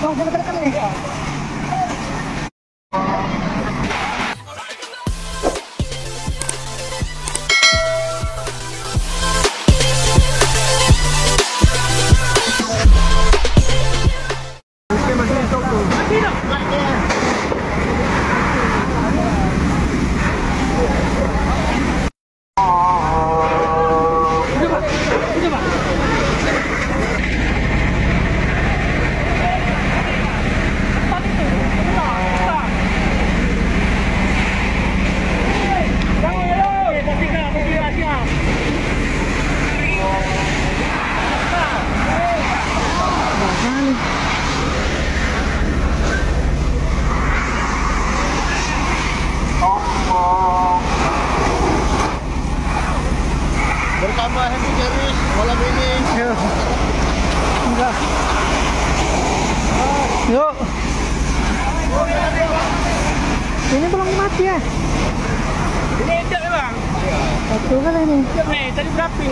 Oh, jangan dekat nih. Bersama Happy Jerry malam ini. Enggak. Yuk. Ini belum mati ya? Ini enggak bang. Satu kan ini. Nih, tadi berapa?